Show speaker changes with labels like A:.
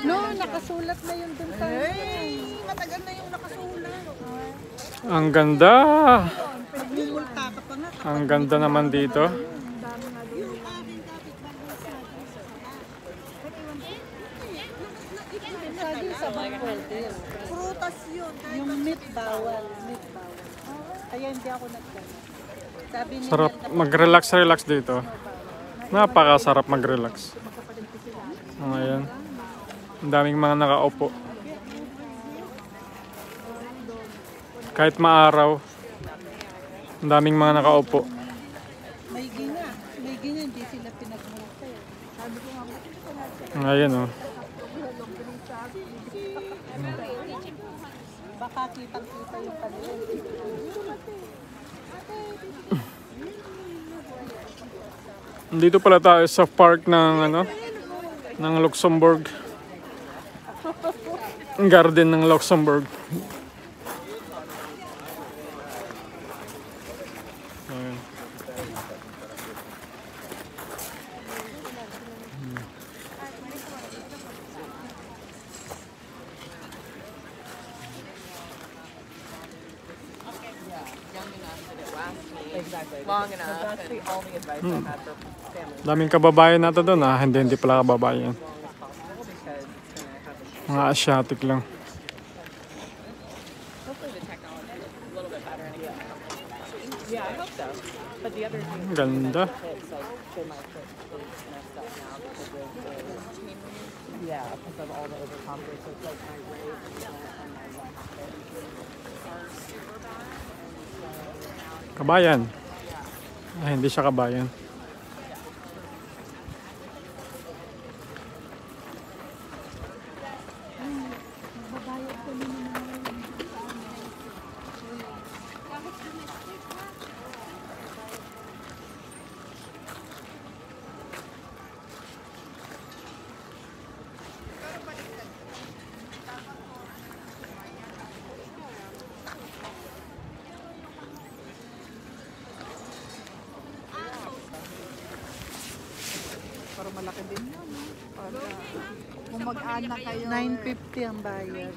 A: No, nakasulat na yun dun sa...
B: Ay, matagal na yung nakasulat.
C: Ang ganda.
B: Nagmumulta ka pa nga.
C: Ang ganda naman dito.
A: Sabi sa bangkwel.
B: Prutas yun.
A: Yung meat bawal. Meat bawal. Kaya hindi ako nagdala. Sabi niya,
C: Sarap mag-relax dito. Napakasarap mag-relax. Ayan. Ang daming mga nakaupo. Kahit maaraw, ang daming mga nakaupo.
A: may gina. May gina, hindi sila pinagmulta. Sabi ko nga,
C: Ayan o.
A: baka kitang-kita yung kanila.
C: Dito pala tayo sa park ng ng Luxembourg. Garden ng Luxembourg. Ayan.
D: Exactly. Long enough. That's the only advice I had for families.
C: Daming kababayan natin doon ah. Hindi pala kababayan.
D: Because it's gonna have
C: Mga Asiatic lang.
D: hopefully the technology is a little bit better. Yeah, I hope so. But the other thing
C: Ang ganda.
D: it's like they might put things messed up now because of because of all the overconfidence. So it's like my rate and my one are super bad.
C: Kabayan. Ay, hindi siya kabayan.
A: Para malaki din yun. Para kung mag-anak kayo. 950 ang bayad.